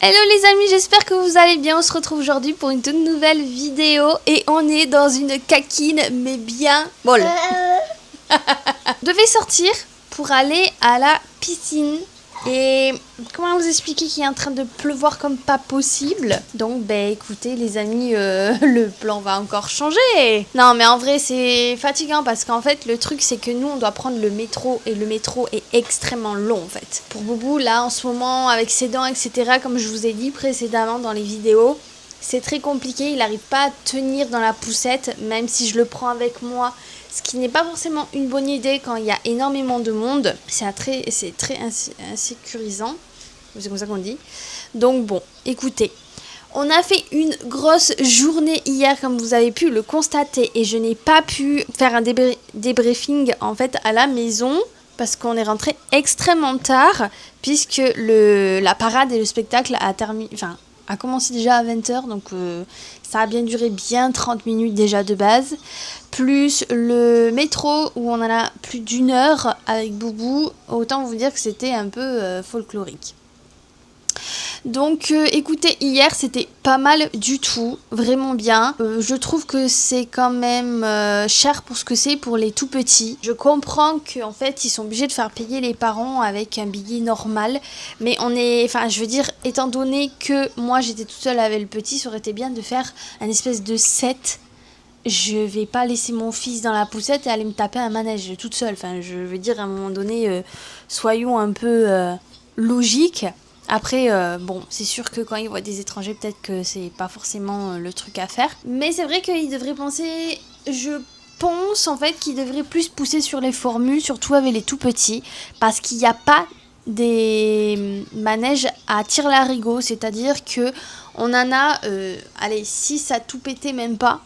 Hello les amis, j'espère que vous allez bien. On se retrouve aujourd'hui pour une toute nouvelle vidéo et on est dans une caquine mais bien molle. Je devais sortir pour aller à la piscine et comment vous expliquer qu'il est en train de pleuvoir comme pas possible. Donc ben écoutez les amis, le plan va encore changer. Non mais en vrai c'est fatigant parce qu'en fait le truc c'est que nous on doit prendre le métro et le métro est extrêmement long en fait. Pour Boubou là en ce moment avec ses dents etc, comme je vous ai dit précédemment dans les vidéos, c'est très compliqué, il n'arrive pas à tenir dans la poussette même si je le prends avec moi. Ce qui n'est pas forcément une bonne idée quand il y a énormément de monde. C'est très insécurisant. C'est comme ça qu'on dit. Donc bon, écoutez. On a fait une grosse journée hier comme vous avez pu le constater. Et je n'ai pas pu faire un débriefing en fait à la maison. Parce qu'on est rentré extrêmement tard. Puisque la parade et le spectacle a commencé déjà à 20h. Donc ça a bien duré bien 30 minutes déjà de base. Plus le métro où on en a plus d'1 heure avec Boubou, autant vous dire que c'était un peu folklorique. Donc écoutez, hier c'était pas mal du tout, vraiment bien. Je trouve que c'est quand même cher pour ce que c'est pour les tout petits. Je comprends qu'en fait ils sont obligés de faire payer les parents avec un billet normal. Mais je veux dire, étant donné que moi j'étais toute seule avec le petit, ça aurait été bien de faire un espèce de set. Je vais pas laisser mon fils dans la poussette et aller me taper un manège toute seule. Enfin, je veux dire, à un moment donné, soyons un peu logiques. Après, bon, c'est sûr que quand ils voient des étrangers, peut-être que c'est pas forcément le truc à faire. Mais c'est vrai qu'ils devraient penser, je pense en fait qu'ils devraient plus pousser sur les formules, surtout avec les tout petits, parce qu'il n'y a pas des manèges à tire-larigot, c'est-à-dire que on en a, 6 à tout péter, même pas,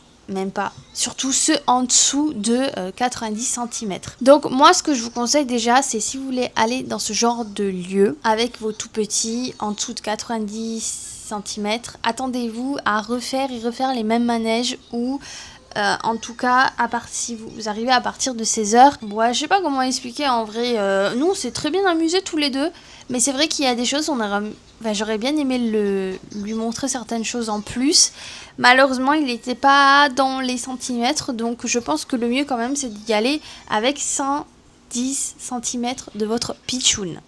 surtout ceux en dessous de 90 cm. Donc moi ce que je vous conseille déjà, c'est si vous voulez aller dans ce genre de lieu avec vos tout petits en dessous de 90 cm, attendez-vous à refaire les mêmes manèges ou en tout cas, si vous arrivez à partir de 16h, je sais pas comment expliquer en vrai. Nous, on s'est très bien amusés tous les deux, mais c'est vrai qu'il y a des choses, j'aurais bien aimé lui montrer certaines choses en plus. Malheureusement, il n'était pas dans les centimètres, donc je pense que le mieux quand même, c'est d'y aller avec 110 cm de votre pitchoun.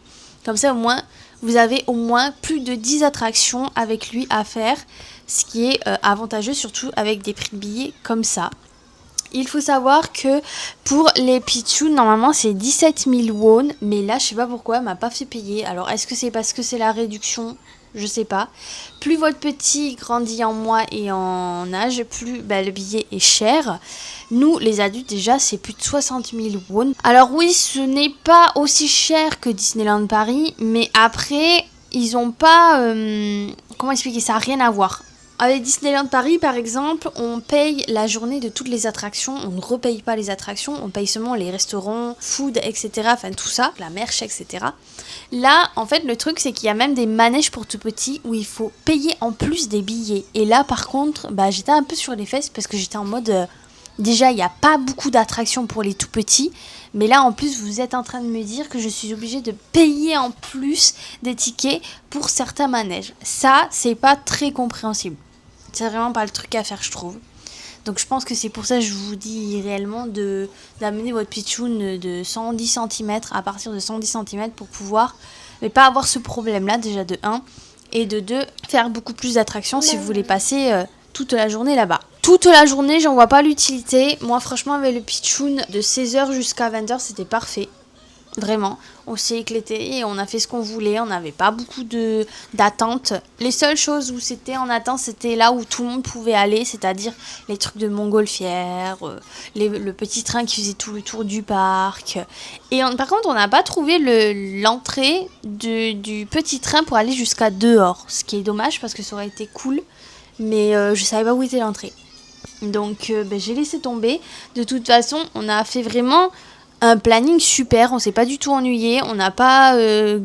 Comme ça, au moins, vous avez au moins plus de 10 attractions avec lui à faire, ce qui est avantageux, surtout avec des prix de billets comme ça. Il faut savoir que pour les pitchouns, normalement c'est 17 000 won, mais là je sais pas pourquoi, elle m'a pas fait payer. Alors est-ce que c'est parce que c'est la réduction ? Je sais pas. Plus votre petit grandit en mois et en âge, plus le billet est cher. Nous, les adultes, déjà, c'est plus de 60 000 won. Alors oui, ce n'est pas aussi cher que Disneyland Paris, mais après, ils ont pas... comment expliquer ça ? Rien à voir. Avec Disneyland Paris, par exemple, on paye la journée de toutes les attractions. On ne repaye pas les attractions, on paye seulement les restaurants, food, etc. Enfin, tout ça, la merch, etc. Là, en fait, le truc, c'est qu'il y a même des manèges pour tout petits où il faut payer en plus des billets. Et là, par contre, j'étais un peu sur les fesses parce que j'étais en mode... déjà, il n'y a pas beaucoup d'attractions pour les tout petits. Mais là, en plus, vous êtes en train de me dire que je suis obligée de payer en plus des tickets pour certains manèges. Ça, c'est pas très compréhensible. C'est vraiment pas le truc à faire, je trouve. Donc je pense que c'est pour ça que je vous dis réellement d'amener votre pitchoun de 110 cm à partir de 110 cm pour pouvoir mais pas avoir ce problème-là déjà de 1 et de 2 faire beaucoup plus d'attractions si vous voulez passer toute la journée là-bas. Toute la journée, j'en vois pas l'utilité. Moi, franchement, avec le pitchoun de 16h jusqu'à 20h, c'était parfait. Vraiment, on s'est éclaté et on a fait ce qu'on voulait, on n'avait pas beaucoup d'attentes. Les seules choses où c'était en attente, c'était là où tout le monde pouvait aller, c'est-à-dire les trucs de montgolfière, le petit train qui faisait tout le tour du parc. Et par contre, on n'a pas trouvé l'entrée du petit train pour aller jusqu'à dehors, ce qui est dommage parce que ça aurait été cool, mais je savais pas où était l'entrée. Donc j'ai laissé tomber. De toute façon, on a fait vraiment... un planning super, on s'est pas du tout ennuyé, on n'a pas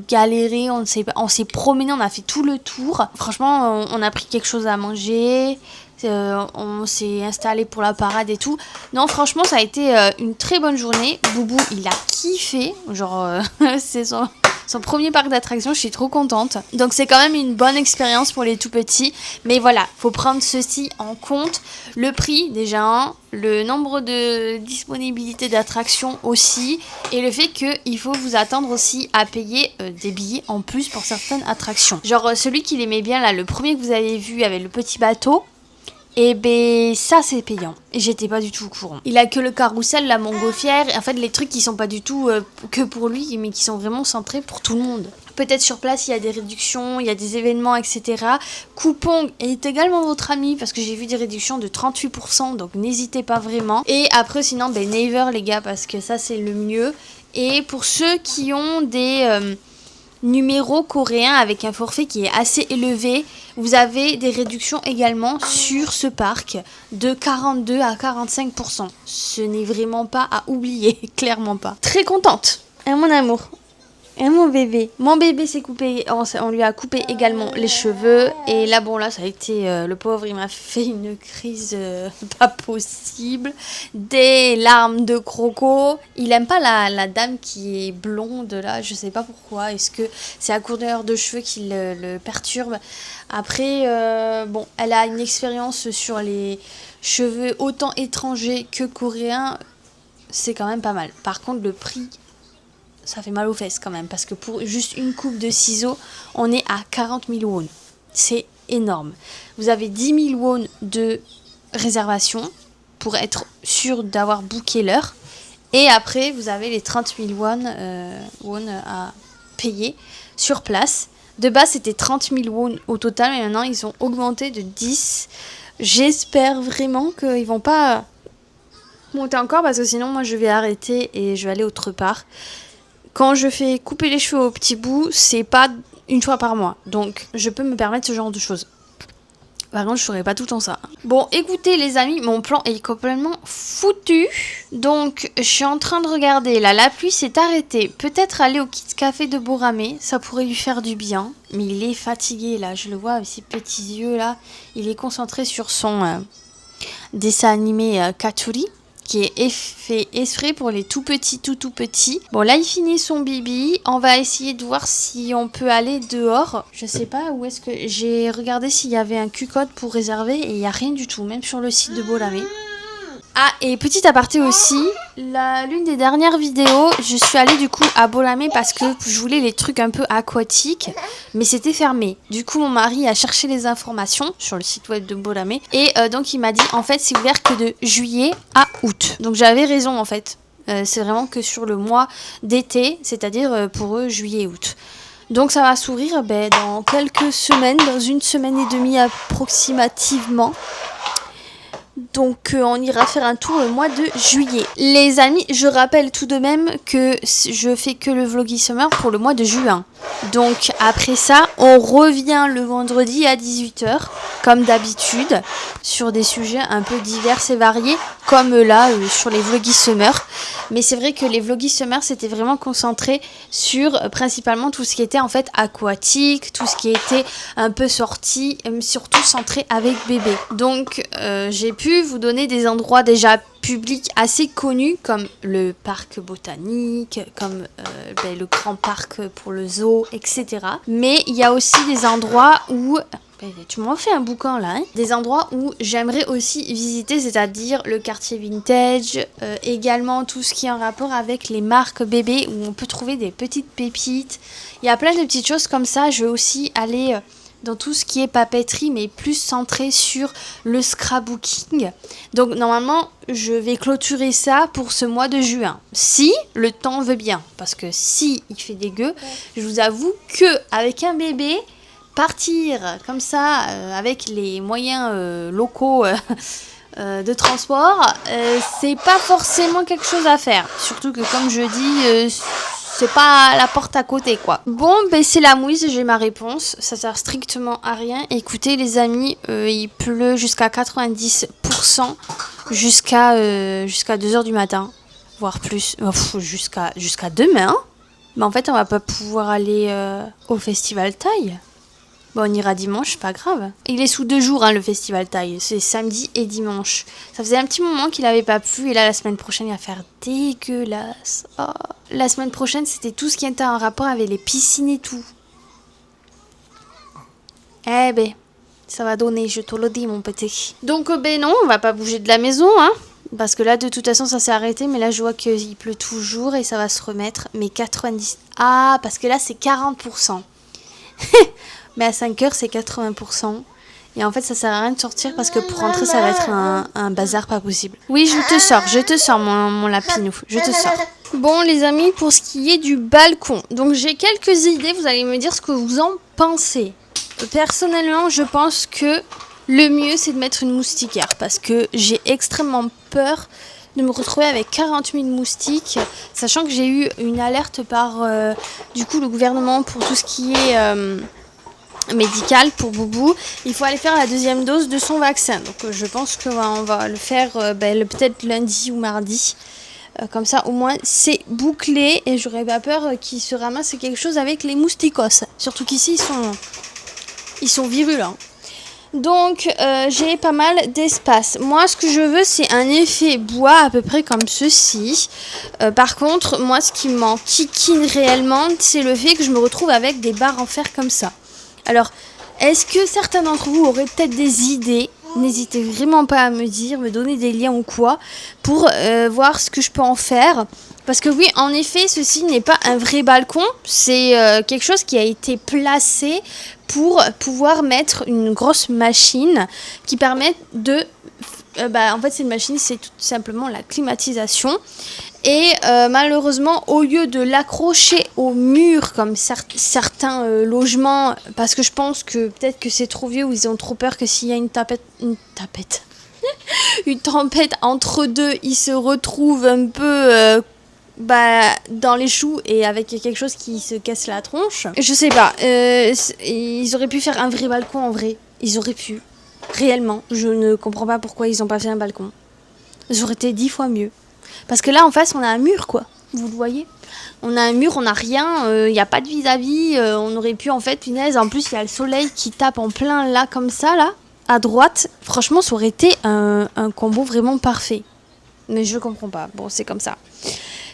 galéré, on s'est promené, on a fait tout le tour. Franchement, on a pris quelque chose à manger, on s'est installé pour la parade et tout. Non, franchement, ça a été une très bonne journée. Boubou, il a kiffé, genre c'est son premier parc d'attractions, je suis trop contente. Donc c'est quand même une bonne expérience pour les tout petits. Mais voilà, faut prendre ceci en compte. Le prix déjà, le nombre de disponibilités d'attractions aussi, et le fait qu'il faut vous attendre aussi à payer des billets en plus pour certaines attractions. Genre celui qu'il aimait bien là, le premier que vous avez vu avec le petit bateau, et ben ça c'est payant. Et j'étais pas du tout au courant. Il a que le carrousel, la montgolfière, en fait les trucs qui sont pas du tout que pour lui, mais qui sont vraiment centrés pour tout le monde. Peut-être sur place il y a des réductions, il y a des événements, etc. Coupon est également votre ami parce que j'ai vu des réductions de 38%, donc n'hésitez pas vraiment. Et après sinon ben Naver les gars, parce que ça c'est le mieux. Et pour ceux qui ont des numéros coréens avec un forfait qui est assez élevé, vous avez des réductions également sur ce parc de 42 à 45%. Ce n'est vraiment pas à oublier, clairement pas. Très contente, hein, mon amour. Et mon bébé s'est coupé, on lui a coupé également les cheveux. Et là, bon, là, ça a été, le pauvre, il m'a fait une crise pas possible. Des larmes de croco. Il aime pas la dame qui est blonde, là, je sais pas pourquoi. Est-ce que c'est la couleur de cheveux qui le perturbe? Après, bon, elle a une expérience sur les cheveux autant étrangers que coréens. C'est quand même pas mal. Par contre, le prix... ça fait mal aux fesses quand même, parce que pour juste une coupe de ciseaux, on est à 40 000 won. C'est énorme. Vous avez 10 000 won de réservation pour être sûr d'avoir booké l'heure. Et après, vous avez les 30 000 won à payer sur place. De base, c'était 30 000 won au total, mais maintenant, ils ont augmenté de 10. J'espère vraiment qu'ils vont pas monter encore, parce que sinon, moi, je vais arrêter et je vais aller autre part. Quand je fais couper les cheveux au petit bout, c'est pas une fois par mois. Donc, je peux me permettre ce genre de choses. Par contre, je ferai pas tout le temps ça. Bon, écoutez les amis, mon plan est complètement foutu. Donc, je suis en train de regarder. Là, la pluie s'est arrêtée. Peut-être aller au Kids Café de Boramé. Ça pourrait lui faire du bien. Mais il est fatigué, là. Je le vois avec ses petits yeux, là. Il est concentré sur son dessin animé Katuri, qui est fait exprès pour les tout petits. Bon, là, il finit son bibi. On va essayer de voir si on peut aller dehors. Je sais pas où est-ce que... J'ai regardé s'il y avait un Q-code pour réserver et il n'y a rien du tout, même sur le site de Boramé. Ah, et petit aparté aussi, l'une des dernières vidéos, je suis allée du coup à Boramé parce que je voulais les trucs un peu aquatiques, mais c'était fermé. Du coup, mon mari a cherché les informations sur le site web de Boramé et donc il m'a dit en fait c'est ouvert que de juillet à août. Donc j'avais raison en fait, c'est vraiment que sur le mois d'été, c'est-à-dire pour eux juillet et août. Donc ça va s'ouvrir dans quelques semaines, dans une semaine et demie approximativement. Donc on ira faire un tour le mois de juillet. Les amis, je rappelle tout de même que je fais que le Vloggy Summer pour le mois de juin. Donc après ça, on revient le vendredi à 18h, comme d'habitude, sur des sujets un peu divers et variés, comme là, sur les Vloggy Summer. Mais c'est vrai que les Vloggy Summer, c'était vraiment concentré sur principalement tout ce qui était en fait aquatique, tout ce qui était un peu sorti, surtout centré avec bébé. Donc j'ai pu vous donner des endroits déjà publics assez connus comme le parc botanique, comme le grand parc pour le zoo, etc. Mais il y a aussi des endroits où... Tu m'as fait un bouquin là, hein. Des endroits où j'aimerais aussi visiter, c'est-à-dire le quartier vintage, également tout ce qui est en rapport avec les marques bébés où on peut trouver des petites pépites. Il y a plein de petites choses comme ça. Je vais aussi aller dans tout ce qui est papeterie, mais plus centré sur le scrapbooking. Donc normalement, je vais clôturer ça pour ce mois de juin, si le temps veut bien. Parce que si il fait dégueu, je vous avoue que avec un bébé, partir comme ça, avec les moyens locaux de transport, c'est pas forcément quelque chose à faire. Surtout que comme je dis... c'est pas la porte à côté quoi. Bon, c'est la mouise, j'ai ma réponse. Ça sert strictement à rien. Écoutez les amis, il pleut jusqu'à 90% jusqu'à 2h du matin. Voire plus. Jusqu'à demain. Mais en fait, on va pas pouvoir aller au festival Thaï. Bon, on ira dimanche, pas grave. Il est sous 2 jours, hein, le festival Thaï. C'est samedi et dimanche. Ça faisait un petit moment qu'il n'avait pas plu. Et là, la semaine prochaine, il va faire dégueulasse. Oh. La semaine prochaine, c'était tout ce qui était en rapport avec les piscines et tout. Eh ben, ça va donner, je te le dis, mon petit. Donc, ben non, on va pas bouger de la maison, hein. Parce que là, de toute façon, ça s'est arrêté. Mais là, je vois qu'il pleut toujours et ça va se remettre. Mais 90... Ah, parce que là, c'est 40%. Mais à 5 heures, c'est 80%. Et en fait, ça sert à rien de sortir parce que pour rentrer, ça va être un bazar pas possible. Oui, je te sors mon lapinou. Je te sors. Bon, les amis, pour ce qui est du balcon. Donc, j'ai quelques idées. Vous allez me dire ce que vous en pensez. Personnellement, je pense que le mieux, c'est de mettre une moustiquaire. Parce que j'ai extrêmement peur de me retrouver avec 40 000 moustiques. Sachant que j'ai eu une alerte par, du coup, le gouvernement pour tout ce qui est... médical pour Boubou, il faut aller faire la 2e dose de son vaccin. Donc je pense qu'on va le faire peut-être lundi ou mardi. Comme ça au moins c'est bouclé et j'aurais pas peur qu'il se ramasse quelque chose avec les mousticos. Surtout qu'ici ils sont virulents. Donc j'ai pas mal d'espace. Moi ce que je veux c'est un effet bois à peu près comme ceci. Par contre moi ce qui m'enquiquine réellement c'est le fait que je me retrouve avec des barres en fer comme ça. Alors, est-ce que certains d'entre vous auraient peut-être des idées? N'hésitez vraiment pas à me dire, me donner des liens ou quoi, pour voir ce que je peux en faire. Parce que oui, en effet, ceci n'est pas un vrai balcon, c'est quelque chose qui a été placé pour pouvoir mettre une grosse machine qui permet de... en fait, cette machine, c'est tout simplement la climatisation. Et malheureusement, au lieu de l'accrocher au mur comme certains logements, parce que je pense que peut-être que c'est trop vieux ou ils ont trop peur que s'il y a une tempête entre deux, ils se retrouvent un peu dans les choux et avec quelque chose qui se casse la tronche. Je sais pas, ils auraient pu faire un vrai balcon en vrai. Ils auraient pu, réellement. Je ne comprends pas pourquoi ils n'ont pas fait un balcon. Ça aurait été 10 fois mieux. Parce que là, en face, on a un mur, quoi. Vous le voyez? On a un mur, on n'a rien, il n'y a pas de vis-à-vis. On aurait pu, en fait, punaise. En plus, il y a le soleil qui tape en plein là, comme ça, là, à droite. Franchement, ça aurait été un combo vraiment parfait. Mais je comprends pas. Bon, c'est comme ça.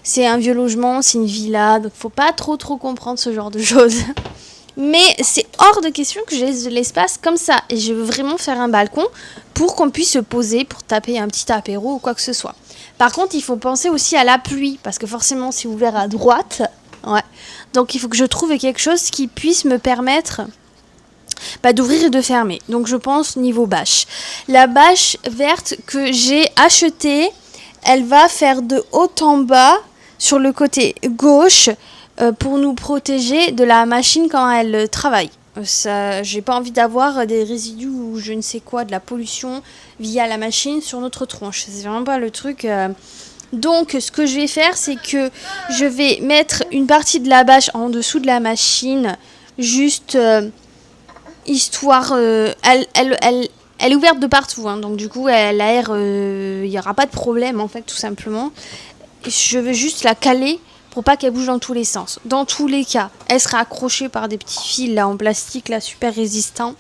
C'est un vieux logement, c'est une villa, donc faut pas trop comprendre ce genre de choses. Mais c'est hors de question que j'ai de l'espace comme ça. Et je veux vraiment faire un balcon pour qu'on puisse se poser, pour taper un petit apéro ou quoi que ce soit. Par contre, il faut penser aussi à la pluie, parce que forcément, c'est ouvert à droite. Ouais. Donc, il faut que je trouve quelque chose qui puisse me permettre d'ouvrir et de fermer. Donc, je pense niveau bâche. La bâche verte que j'ai achetée, elle va faire de haut en bas sur le côté gauche pour nous protéger de la machine quand elle travaille. J'ai pas envie d'avoir des résidus ou je ne sais quoi, de la pollution via la machine sur notre tronche. C'est vraiment pas le truc. Donc, ce que je vais faire, c'est que je vais mettre une partie de la bâche en dessous de la machine, juste histoire. Elle est ouverte de partout, hein, donc du coup, elle aère. Il n'y aura pas de problème, en fait, tout simplement. Je veux juste la caler pour pas qu'elle bouge dans tous les sens. Dans tous les cas, elle sera accrochée par des petits fils là en plastique là super résistants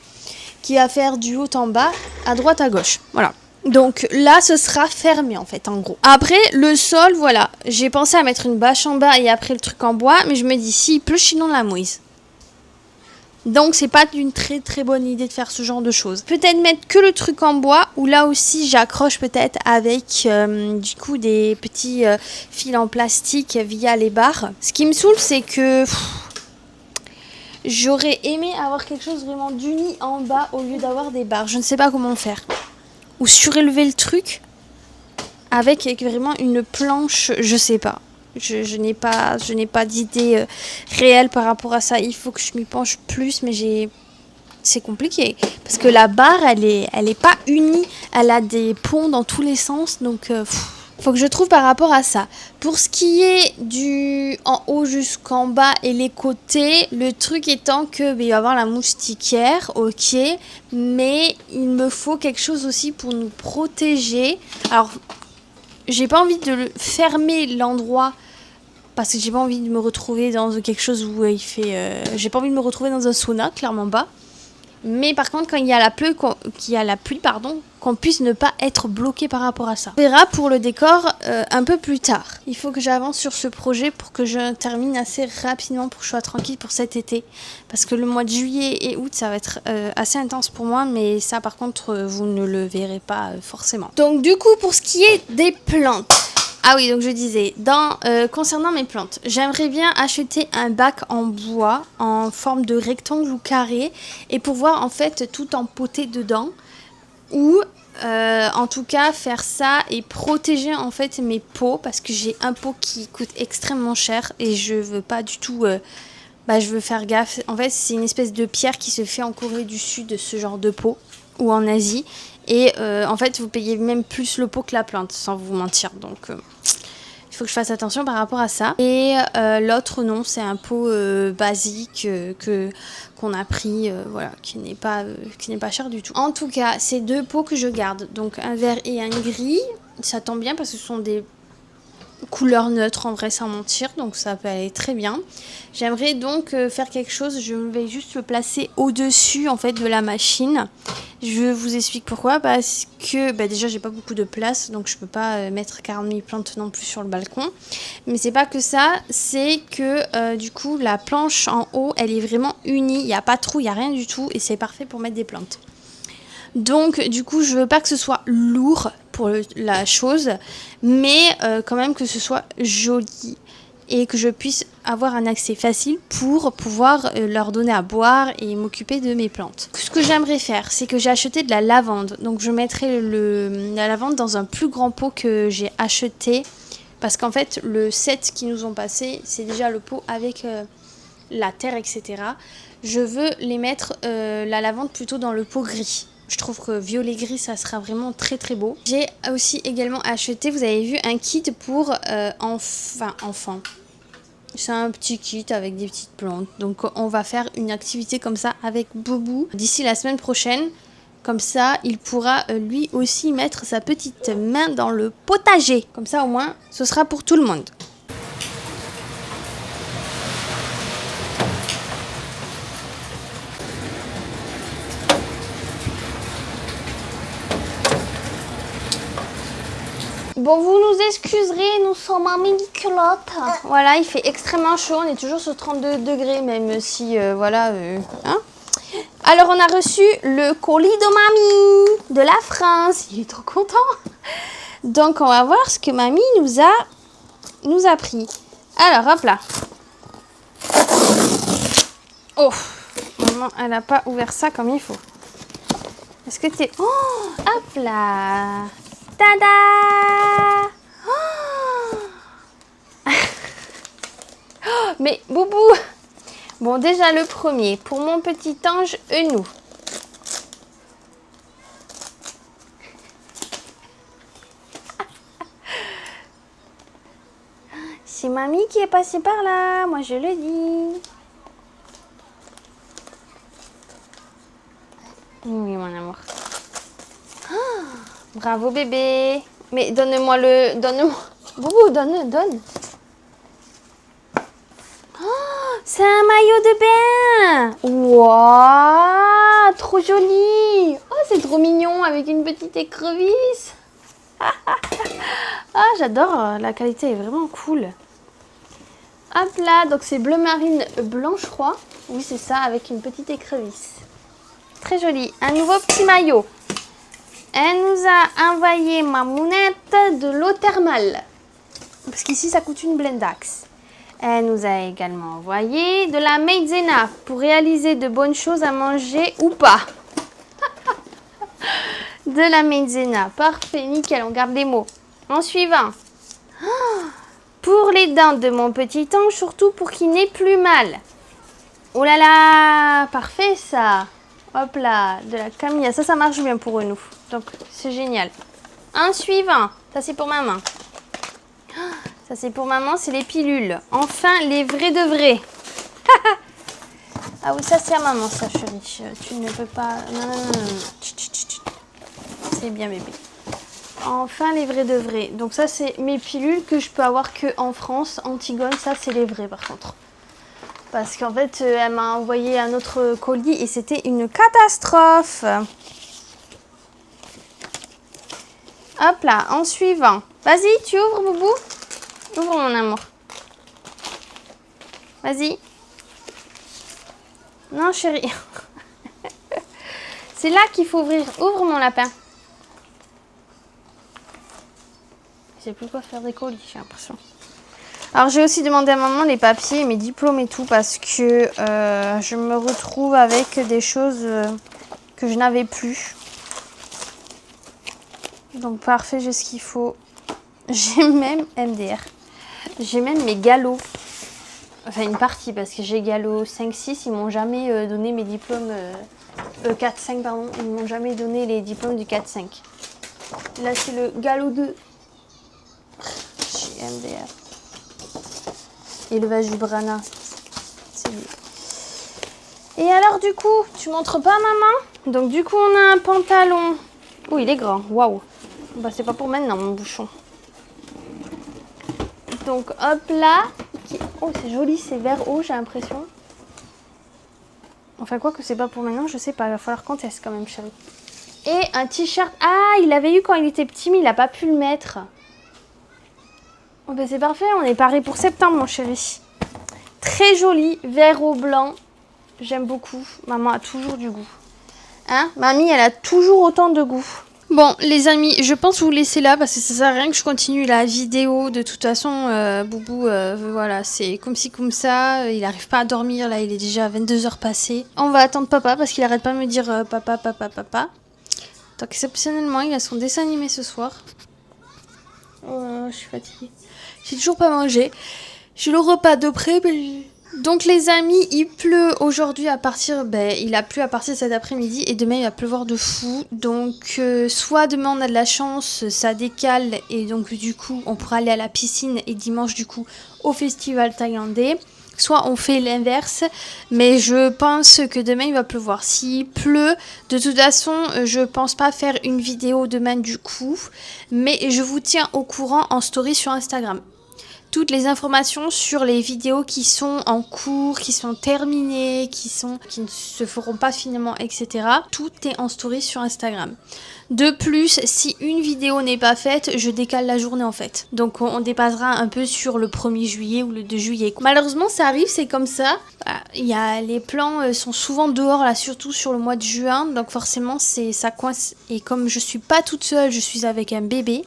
qui va faire du haut en bas, à droite à gauche. Voilà. Donc là, ce sera fermé en fait, en gros. Après, le sol, voilà. J'ai pensé à mettre une bâche en bas et après le truc en bois, mais je me dis, s'il pleut, sinon la mouise. Donc c'est pas une très bonne idée de faire ce genre de choses. Peut-être mettre que le truc en bois, ou là aussi j'accroche peut-être avec du coup des petits fils en plastique via les barres. Ce qui me saoule, c'est que j'aurais aimé avoir quelque chose vraiment d'uni en bas au lieu d'avoir des barres. Je ne sais pas comment faire. Ou surélever le truc avec vraiment une planche, je sais pas. Je n'ai pas d'idée réelle par rapport à ça. Il faut que je m'y penche plus, mais c'est compliqué. Parce que la barre, elle est pas unie. Elle a des ponts dans tous les sens. Donc, faut que je trouve par rapport à ça. Pour ce qui est du en haut jusqu'en bas et les côtés, le truc étant que il va y avoir la moustiquaire, ok. Mais il me faut quelque chose aussi pour nous protéger. Alors, j'ai pas envie de fermer l'endroit. Parce que j'ai pas envie de me retrouver dans quelque chose où il fait... j'ai pas envie de me retrouver dans un sauna, clairement pas. Mais par contre, quand il y a la pluie, qu'on puisse ne pas être bloqué par rapport à ça. On verra pour le décor un peu plus tard. Il faut que j'avance sur ce projet pour que je termine assez rapidement pour que je sois tranquille pour cet été. Parce que le mois de juillet et août, ça va être assez intense pour moi. Mais ça, par contre, vous ne le verrez pas forcément. Donc du coup, pour ce qui est des plantes... Ah oui, donc je disais, concernant mes plantes, j'aimerais bien acheter un bac en bois en forme de rectangle ou carré et pouvoir en fait tout empoter dedans ou en tout cas faire ça et protéger en fait mes pots parce que j'ai un pot qui coûte extrêmement cher et je veux pas du tout... je veux faire gaffe. En fait, c'est une espèce de pierre qui se fait en Corée du Sud, ce genre de pot, ou en Asie. Et en fait, vous payez même plus le pot que la plante, sans vous mentir. Donc, il faut que je fasse attention par rapport à ça. Et l'autre, non, c'est un pot basique qu'on a pris, voilà, qui n'est pas cher du tout. En tout cas, c'est 2 pots que je garde. Donc, un vert et un gris. Ça tombe bien parce que ce sont des couleurs neutres en vrai sans mentir, donc ça peut aller très bien. J'aimerais donc faire quelque chose, je vais juste le placer au-dessus en fait de la machine. Je vous explique pourquoi, parce que déjà j'ai pas beaucoup de place, donc je peux pas mettre 40 000 plantes non plus sur le balcon. Mais c'est pas que ça, c'est que du coup la planche en haut elle est vraiment unie, il n'y a pas de trou, il n'y a rien du tout et c'est parfait pour mettre des plantes. Donc du coup je veux pas que ce soit lourd pour la chose, mais quand même que ce soit joli et que je puisse avoir un accès facile pour pouvoir leur donner à boire et m'occuper de mes plantes. Ce que j'aimerais faire, c'est que j'ai acheté de la lavande, donc je mettrai la lavande dans un plus grand pot que j'ai acheté, parce qu'en fait le set qui nous ont passé, c'est déjà le pot avec la terre, etc. Je veux les mettre la lavande plutôt dans le pot gris. Je trouve que violet-gris, ça sera vraiment très très beau. J'ai aussi également acheté, vous avez vu, un kit pour enfants. C'est un petit kit avec des petites plantes. Donc on va faire une activité comme ça avec Boubou d'ici la semaine prochaine. Comme ça, il pourra lui aussi mettre sa petite main dans le potager. Comme ça, au moins, ce sera pour tout le monde. Bon, vous nous excuserez, nous sommes en mini-culotte. Voilà, il fait extrêmement chaud, on est toujours sur 32 degrés, même si, voilà, hein. Alors, on a reçu le colis de mamie de la France. Il est trop content. Donc, on va voir ce que mamie nous a pris. Alors, hop là. Oh, maman, elle n'a pas ouvert ça comme il faut. Est-ce que t'es... Oh, hop là. Tada! Oh. Mais Boubou! Bon, déjà le premier, pour mon petit ange Eunou. C'est mamie qui est passée par là, moi je le dis. Oui, mon amour. Oh, bravo bébé. Mais donne-moi le... Donne-moi... Boubou, donne. Oh, c'est un maillot de bain. Waouh, trop joli. Oh, c'est trop mignon avec une petite écrevisse. Ah, j'adore. La qualité est vraiment cool. Hop là, donc c'est bleu marine blanc, je crois. Oui, c'est ça, avec une petite écrevisse. Très joli. Un nouveau petit maillot. Elle nous a envoyé Mamounette de l'eau thermale. Parce qu'ici, ça coûte une blendax. Elle nous a également envoyé de la maïzena pour réaliser de bonnes choses à manger ou pas. De la maïzena. Parfait, nickel, on garde les mots. En suivant. Pour les dents de mon petit ange, surtout pour qu'il n'ait plus mal. Oh là là, parfait ça. Hop là, de la camilla. Ça marche bien pour nous. Donc, c'est génial. En suivant. Ça, c'est pour maman. Ça, c'est pour maman, c'est les pilules. Enfin, les vrais de vrais. Ah oui, ça, c'est à maman, ça, chérie. Tu ne peux pas... Non. C'est bien, bébé. Enfin, les vrais de vrais. Donc, ça, c'est mes pilules que je peux avoir que en France. Antigone, ça, c'est les vrais, par contre. Parce qu'en fait, elle m'a envoyé un autre colis et c'était une catastrophe. Hop là, en suivant. Vas-y, tu ouvres, Boubou? Ouvre, mon amour. Vas-y. Non, chérie. C'est là qu'il faut ouvrir. Ouvre, mon lapin. Je sais plus quoi faire des colis, j'ai l'impression. Alors, j'ai aussi demandé à maman les papiers, mes diplômes et tout, parce que je me retrouve avec des choses que je n'avais plus. Donc, parfait, j'ai ce qu'il faut. J'ai même MDR. J'ai même mes galops. Enfin, une partie, parce que j'ai galop 5-6. Ils m'ont jamais donné mes diplômes... 4-5, pardon. Ils m'ont jamais donné les diplômes du 4-5. Là, c'est le galop 2. J'ai MDR. Élevage du Brana. C'est lui. Et alors, du coup, tu montres pas, maman? Donc, du coup, on a un pantalon. Oh, il est grand. Waouh. Bah, c'est pas pour maintenant, mon bouchon. Donc, hop là. Oh, c'est joli, c'est vert haut, j'ai l'impression. Enfin, quoi que c'est pas pour maintenant, je sais pas. Il va falloir qu'on teste quand même, chérie. Et un t-shirt. Ah, il l'avait eu quand il était petit, mais il a pas pu le mettre. Oh, bah, c'est parfait, on est paré pour septembre, mon chéri. Très joli, vert au blanc. J'aime beaucoup. Maman a toujours du goût. Hein? Mamie, elle a toujours autant de goût. Bon, les amis, je pense vous laisser là parce que ça sert à rien que je continue la vidéo. De toute façon, Boubou, voilà, c'est comme ci, comme ça. Il n'arrive pas à dormir, là, il est déjà 22h passées. On va attendre papa parce qu'il arrête pas de me dire papa, papa, papa. Donc, exceptionnellement, il a son dessin animé ce soir. Oh, je suis fatiguée. J'ai toujours pas mangé. J'ai le repas de près, mais... Donc les amis, il pleut aujourd'hui à partir, il a plu à partir de cet après-midi et demain il va pleuvoir de fou. Donc soit demain on a de la chance, ça décale et donc du coup on pourra aller à la piscine et dimanche du coup au festival thaïlandais. Soit on fait l'inverse, mais je pense que demain il va pleuvoir. S'il pleut, de toute façon je pense pas faire une vidéo demain du coup, mais je vous tiens au courant en story sur Instagram. Toutes les informations sur les vidéos qui sont en cours, qui sont terminées, qui ne se feront pas finalement, etc. Tout est en story sur Instagram. De plus, si une vidéo n'est pas faite, je décale la journée en fait. Donc on dépassera un peu sur le 1er juillet ou le 2 juillet. Malheureusement, ça arrive, c'est comme ça. Les plans sont souvent dehors, là, surtout sur le mois de juin. Donc forcément, ça coince. Et comme je suis pas toute seule, je suis avec un bébé,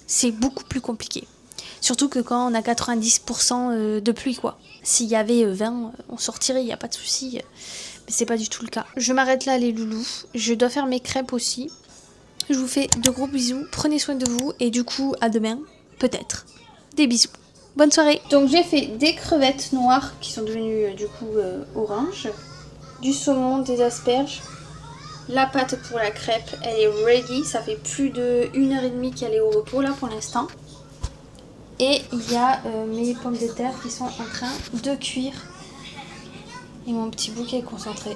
c'est beaucoup plus compliqué. Surtout que quand on a 90% de pluie, quoi. S'il y avait 20, on sortirait, il n'y a pas de souci. Mais c'est pas du tout le cas. Je m'arrête là, les loulous. Je dois faire mes crêpes aussi. Je vous fais de gros bisous. Prenez soin de vous. Et du coup, à demain, peut-être. Des bisous. Bonne soirée. Donc, j'ai fait des crevettes noires qui sont devenues, du coup, orange. Du saumon, des asperges. La pâte pour la crêpe, elle est ready. Ça fait plus de 1h30 qu'elle est au repos, là, pour l'instant. Et il y a mes pommes de terre qui sont en train de cuire. Et mon petit bouquet est concentré.